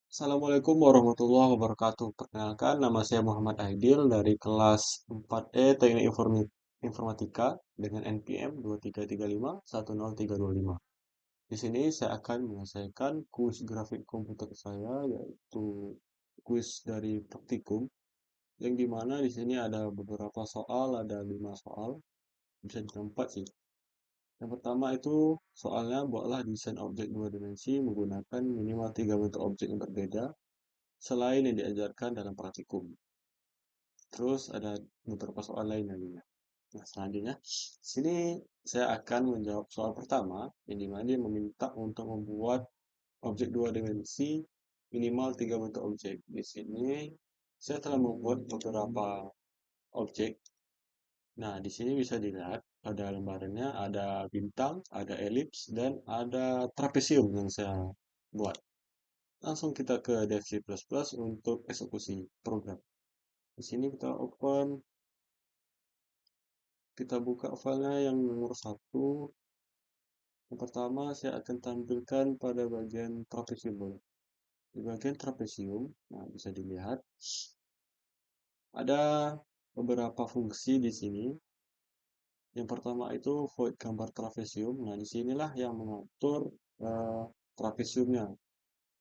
Assalamualaikum warahmatullahi wabarakatuh. Perkenalkan, nama saya Muhammad Aidil dari kelas 4E Teknik Informatika dengan NPM 23351035. Di sini saya akan menyelesaikan kuis grafik komputer saya, yaitu kuis dari praktikum, yang dimana di sini ada beberapa soal, ada 5 soal, bisa ditempat sih. Yang pertama itu soalnya buatlah desain objek dua dimensi menggunakan minimal 3 bentuk objek yang berbeda selain yang diajarkan dalam praktikum. Terus ada beberapa soal lain nantinya. Nah, selanjutnya, sini saya akan menjawab soal pertama, yang dimana dia meminta untuk membuat objek dua dimensi minimal 3 bentuk objek. Di sini saya telah membuat beberapa objek. Nah, di sini bisa dilihat pada lembarannya ada bintang, ada elips, dan ada trapesium yang saya buat. Langsung kita ke Dev C++ untuk eksekusi program. Di sini kita buka filenya yang nomor satu. Yang pertama saya akan tampilkan pada bagian trapesium. Di bagian trapesium, nah bisa dilihat ada beberapa fungsi di sini. Yang pertama itu void gambar trapesium. Nah, disinilah yang mengatur trapesiumnya.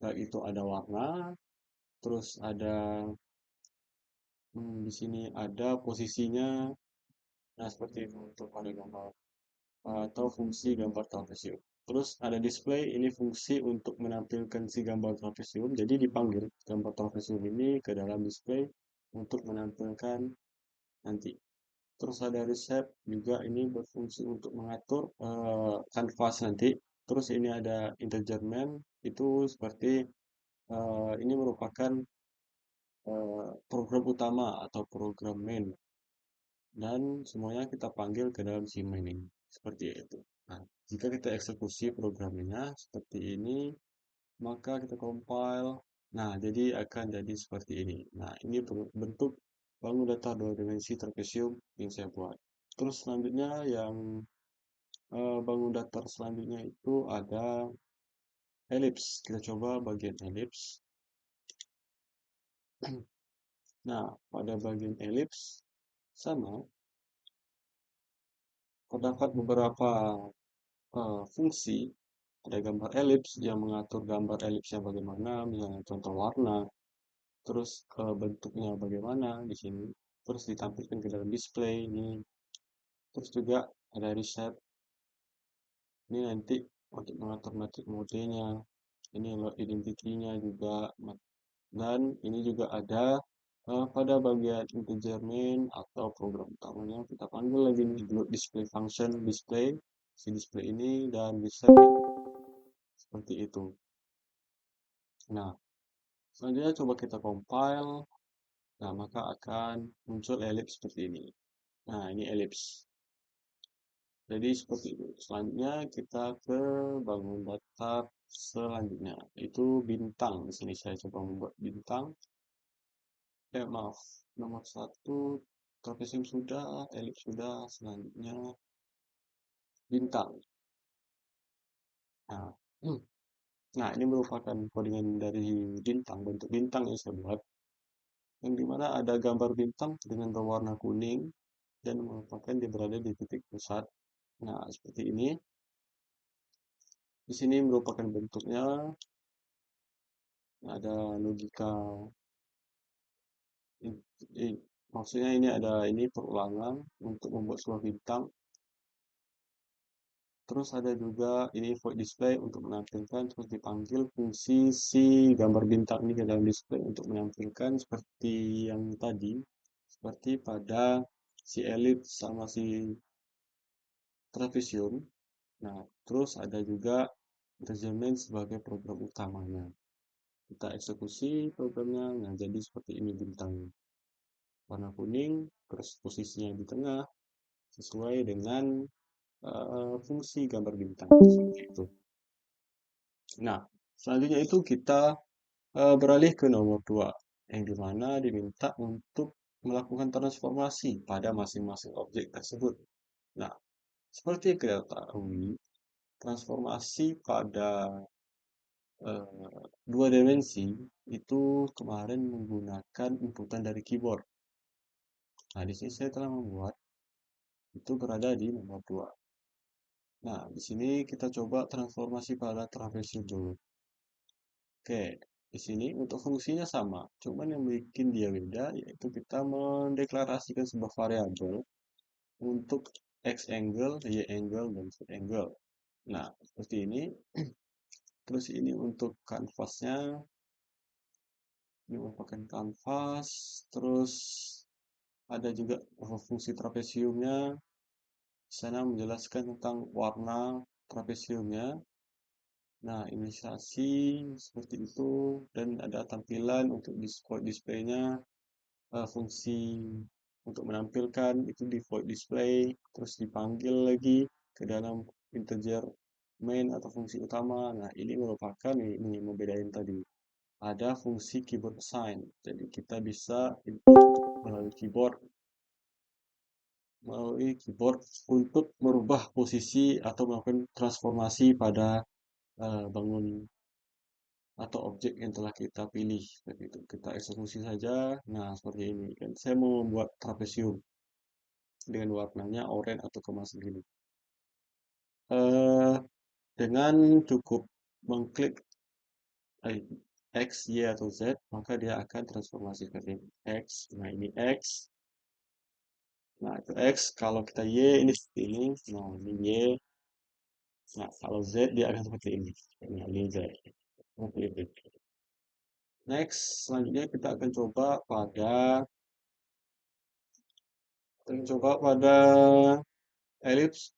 Baik itu ada warna, terus ada di sini ada posisinya. Nah, seperti itu untuk pada gambar atau fungsi gambar trapesium. Terus ada display, ini fungsi untuk menampilkan si gambar trapesium. Jadi dipanggil gambar trapesium ini ke dalam display untuk menampilkan nanti. Terus ada reset juga ini berfungsi untuk mengatur kanvas nanti. Terus ini ada integer main, itu seperti ini merupakan program utama atau program main, dan semuanya kita panggil ke dalam si main ini seperti itu. Nah, jika kita eksekusi programnya seperti ini, maka kita compile. Nah, jadi akan jadi seperti ini. Nah, ini bentuk bangun datar dua dimensi trapesium yang saya buat. Terus selanjutnya yang bangun datar selanjutnya itu ada elips. Kita coba bagian elips. Nah, pada bagian elips sama terdapat beberapa fungsi. Ada gambar elips yang mengatur gambar elipsnya bagaimana, misalnya contoh warna, terus bentuknya bagaimana di sini, terus ditampilkan ke dalam display ini. Terus juga ada reset, ini nanti untuk mengatur matrix modenya, ini load identity-nya juga, dan ini juga ada pada bagian integer main atau program utamanya kita panggil lagi nih load display function display si display ini dan reset seperti itu. Nah, selanjutnya coba kita compile. Nah, maka akan muncul elips seperti ini. Nah, ini elips. Jadi seperti itu. Selanjutnya kita ke bangun datar selanjutnya. Itu bintang. Di sini saya coba membuat bintang. Maaf. Nomor satu, trapesium sudah, elips sudah. Selanjutnya bintang. Nah, nah ini merupakan codingan dari bintang, bentuk bintang yang saya buat. Yang dimana ada gambar bintang dengan berwarna kuning dan merupakan dia berada di titik pusat. Nah, seperti ini. Di sini merupakan bentuknya, ada logika, maksudnya ini ada ini perulangan untuk membuat sebuah bintang. Terus ada juga ini void display untuk menampilkan, terus dipanggil fungsi si gambar bintang ini ke dalam display untuk menampilkan seperti yang tadi, seperti pada si ellipse sama si trapesium. Nah, terus ada juga measurement sebagai program utamanya. Kita eksekusi programnya, nah jadi seperti ini bintangnya. Warna kuning, terus posisinya di tengah, sesuai dengan fungsi gambar bintang. Seperti itu. Nah, selanjutnya itu kita beralih ke nomor 2, yang dimana diminta untuk melakukan transformasi pada masing-masing objek tersebut. Nah, seperti yang kita ketahui, transformasi pada dua dimensi itu kemarin menggunakan inputan dari keyboard. Nah, di sini saya telah membuat itu berada di nomor 2. Nah, di sini kita coba transformasi pada trapesium dulu. Oke, di sini untuk fungsinya sama, cuman yang bikin dia beda yaitu kita mendeklarasikan sebuah variabel untuk x angle, y angle, dan z angle. Nah, seperti ini. Terus ini untuk kanvasnya, ini merupakan kanvas. Terus ada juga fungsi trapesiumnya. Di sana menjelaskan tentang warna trapesiumnya. Nah, inisiasi seperti itu, dan ada tampilan untuk displaynya, fungsi untuk menampilkan itu di void display, terus dipanggil lagi ke dalam integer main atau fungsi utama. Nah, ini merupakan ini membedain tadi. Ada fungsi keyboard assign. Jadi kita bisa input melalui keyboard untuk merubah posisi atau melakukan transformasi pada bangun atau objek yang telah kita pilih. Seperti itu. Kita eksekusi saja. Nah, seperti ini. Dan saya mau membuat trapesium dengan warnanya oranye atau kemas begini. Eh, dengan cukup mengklik eh, X, Y, atau Z, maka dia akan transformasi seperti ini. X, nah ini X. Nah, itu X. Kalau kita Y, ini seperti ini. Nah, ini Y. Nah, kalau Z, dia akan seperti ini. Nah, ini Z. Seperti itu. Next, selanjutnya kita akan coba pada ellipse.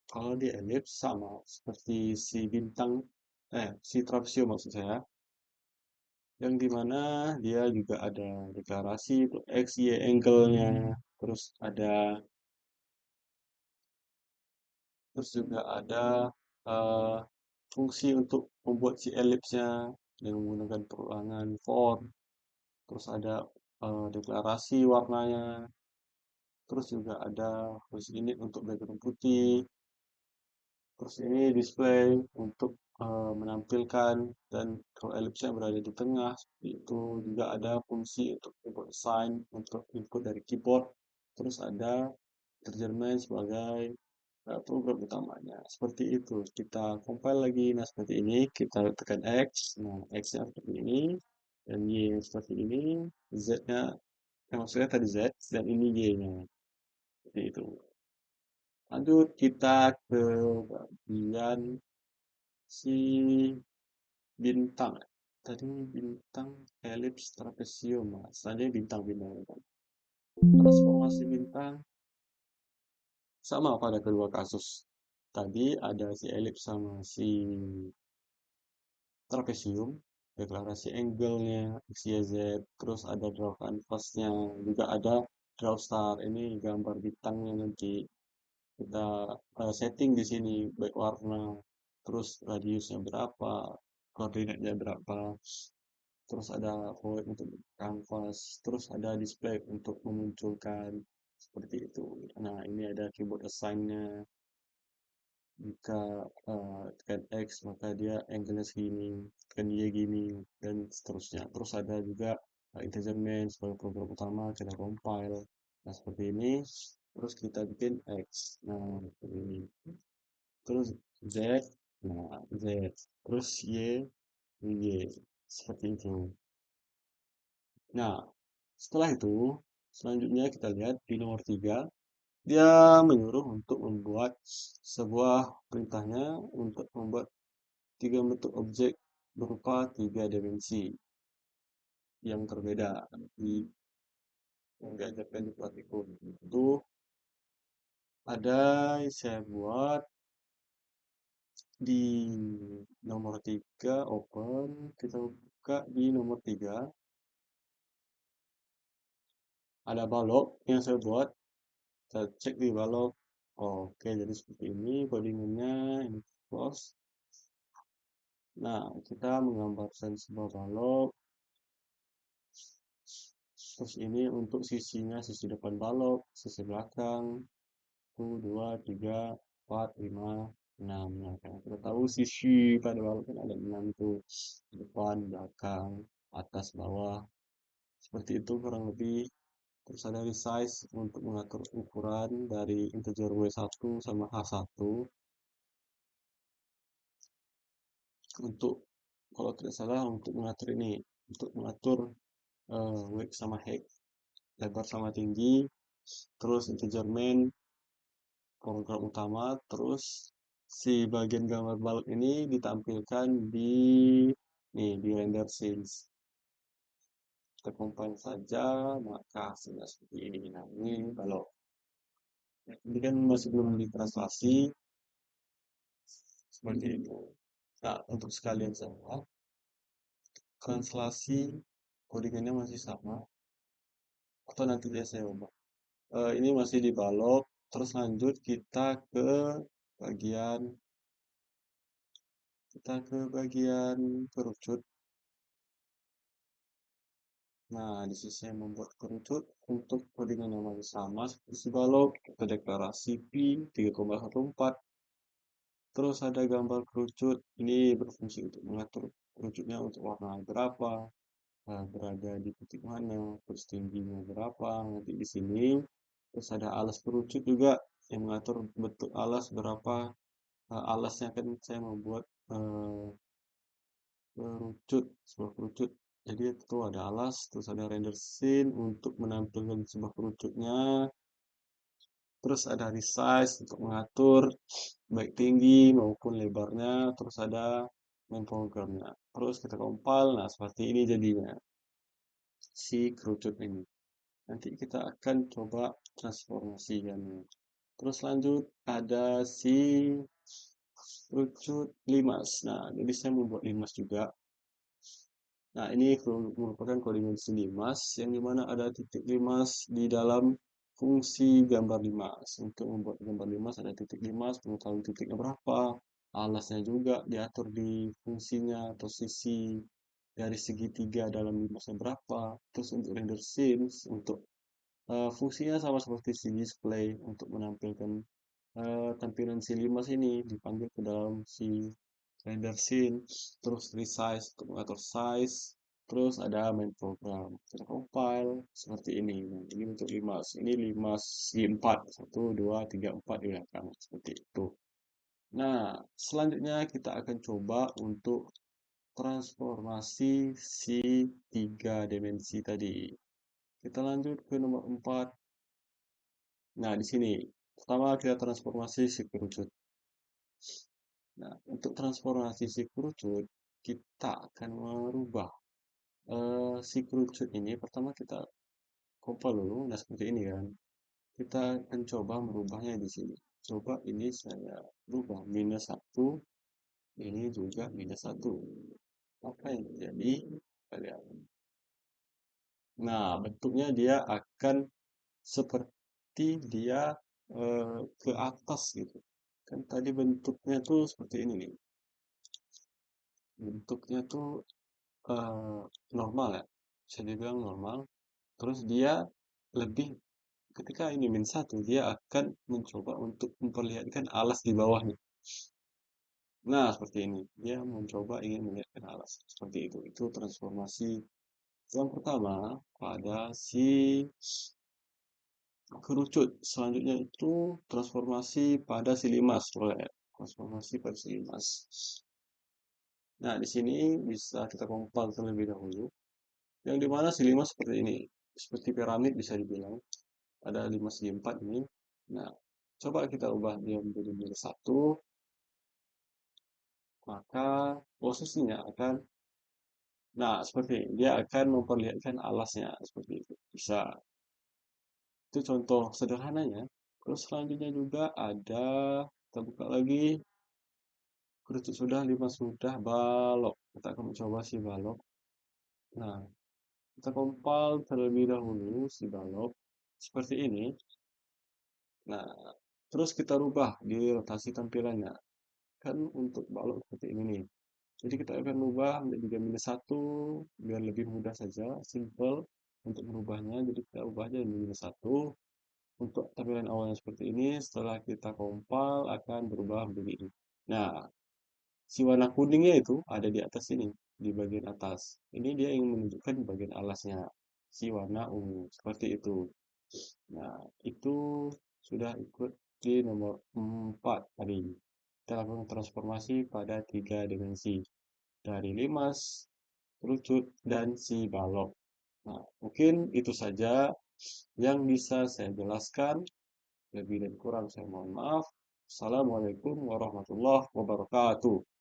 Kalau di ellipse sama seperti si bintang, si trapesium maksud saya, yang dimana dia juga ada deklarasi untuk x, y angle-nya, terus juga ada eh, fungsi untuk membuat si ellipse-nya dengan menggunakan perulangan for, terus ada deklarasi warnanya, terus juga ada fungsi ini untuk background putih, terus ini display untuk menampilkan, dan kalau ellipse-nya berada di tengah, seperti itu juga ada fungsi untuk keyboard assign untuk input dari keyboard, terus ada terjemahan sebagai program utamanya. Seperti itu. Kita compile lagi. Nah, seperti ini. Kita tekan X. Nah, X-nya seperti ini. Dan Y seperti ini. Z-nya, maksudnya tadi Z. Dan ini Y-nya. Seperti itu. Lanjut, kita ke bagian si bintang. Tadi bintang, ellipse, trapesium. Nah, selanjutnya bintang-bintang. Transformasi bintang sama pada kedua kasus. Tadi ada si ellipse sama si trapesium, deklarasi angle-nya, X, Y, Z, terus ada draw canvas-nya, juga ada draw star. Ini gambar bintangnya nanti kita setting di sini, baik warna, terus radiusnya berapa, koordinatnya berapa, terus ada void untuk canvas, terus ada display untuk memunculkan seperti itu. Nah, ini ada keyboard assign-nya. Jika tekan X maka dia angle-nya segini, tekan Y gini, dan seterusnya. Terus ada juga integer main sebagai program utama, kita compile. Nah, seperti ini. Terus kita bikin X. Nah, seperti ini. Terus Z. Nah, Z. Terus Y. Y. Seperti itu. Nah, setelah itu, selanjutnya kita lihat di nomor 3. Dia menyuruh untuk membuat sebuah perintahnya untuk membuat tiga bentuk objek berupa tiga dimensi yang berbeda yang diajarkan di praktikum. Itu ada yang saya buat di nomor 3 open, kita buka di nomor 3 ada balok yang saya buat, kita cek di balok. Oke, jadi seperti ini codingannya, ini close. Nah, kita menggambarkan sebuah balok. Terus ini untuk sisinya, sisi depan balok, sisi belakang, 1, 2, 3, 4, 5. enam. Nah, karena kita tahu sisi pada balok kan ada 6 tuh, depan, belakang, atas, bawah, seperti itu kurang lebih. Terus ada resize untuk mengatur ukuran dari integer W1 sama H1 untuk, kalau tidak salah, untuk mengatur ini, untuk mengatur width sama height, lebar sama tinggi, terus integer main, program utama, terus si bagian gambar balok ini ditampilkan di di render scenes. Kita compile saja, maka hasilnya seperti ini. Nah, ini balok. Ini kan masih belum ditranslasi seperti itu. Nah, untuk sekalian sama, translasi codingannya masih sama, atau nanti dia saya ubah. Ini masih di balok, terus lanjut bagian kita ke bagian kerucut. Nah, di sisi yang membuat kerucut untuk codingan yang masih sama seperti si balok, kita deklarasi P 3,14. Terus ada gambar kerucut, ini berfungsi untuk mengatur kerucutnya untuk warna berapa, berada di titik mana, terus tingginya berapa, nanti di sini. Terus ada alas kerucut juga yang mengatur bentuk alas berapa, alasnya kan saya membuat kerucut, sebuah kerucut. Jadi itu ada alas, terus ada render scene untuk menampilkan sebuah kerucutnya, terus ada resize untuk mengatur baik tinggi maupun lebarnya, terus ada main programnya. Terus kita compile, nah seperti ini jadinya si kerucut ini. Nanti kita akan coba transformasikan. Terus lanjut ada si kerucut limas. Nah, jadi saya membuat limas juga. Nah, ini merupakan koordinasi limas yang dimana ada titik limas di dalam fungsi gambar limas. Untuk membuat gambar limas ada titik limas, mengetahui titiknya berapa, alasnya juga diatur di fungsinya atau sisi dari segitiga dalam limasnya berapa. Terus untuk render scenes, untuk fungsinya sama seperti si display untuk menampilkan tampilan si limas ini dipanggil ke dalam si render scene, terus resize untuk mengatur size, terus ada main program. Kita compile seperti ini. Nah, ini untuk limas. Ini limas Y4, 1, 2, 3, 4 di belakang. Seperti itu. Nah, selanjutnya kita akan coba untuk transformasi si tiga dimensi tadi. Kita lanjut ke nomor 4. Nah, di sini pertama kita transformasi si kerucut. Nah, untuk transformasi si kerucut, kita akan merubah si kerucut ini. Pertama kita compile dulu, nah seperti ini kan. Kita akan coba merubahnya di sini. Coba ini saya rubah -1, ini juga -1. Apa yang terjadi? Kita lihat. Nah, bentuknya dia akan seperti dia ke atas gitu. Kan tadi bentuknya tuh seperti ini nih. Bentuknya tuh eh, normal ya, bisa dibilang normal. Terus dia lebih, ketika ini -1, dia akan mencoba untuk memperlihatkan alas di bawahnya. Nah, seperti ini. Dia mencoba ingin melihatkan alas. Seperti itu. Itu transformasi yang pertama pada si kerucut. Selanjutnya itu transformasi pada si limas. Boleh. Transformasi pada si limas. Nah, di sini bisa kita compile terlebih dahulu. Yang dimana si limas seperti ini. Seperti piramid bisa dibilang. Ada 5 segi 4 ini. Nah, coba kita ubah dia menjadi -1, maka posisinya akan, nah seperti ini, dia akan memperlihatkan alasnya seperti itu. Bisa. Itu contoh sederhananya. Terus selanjutnya juga ada, kita buka lagi, kerucut sudah, 5 sudah, balok. Kita akan mencoba si balok. Nah, kita compile terlebih dahulu si balok seperti ini. Nah, terus kita rubah di rotasi tampilannya. Kan untuk balok seperti ini nih. Jadi kita akan ubah menjadi -1 biar lebih mudah saja, simple untuk merubahnya. Jadi kita ubah aja -1 untuk tampilan awalnya seperti ini. Setelah kita compile akan berubah menjadi ini. Nah, si warna kuningnya itu ada di atas sini, di bagian atas. Ini dia yang menunjukkan bagian alasnya, si warna ungu, seperti itu. Nah, itu sudah ikut di nomor 4 tadi. Kita lakukan transformasi pada tiga dimensi. Dari limas, kerucut, dan si balok. Nah, mungkin itu saja yang bisa saya jelaskan. Lebih dan kurang saya mohon maaf. Assalamualaikum warahmatullahi wabarakatuh.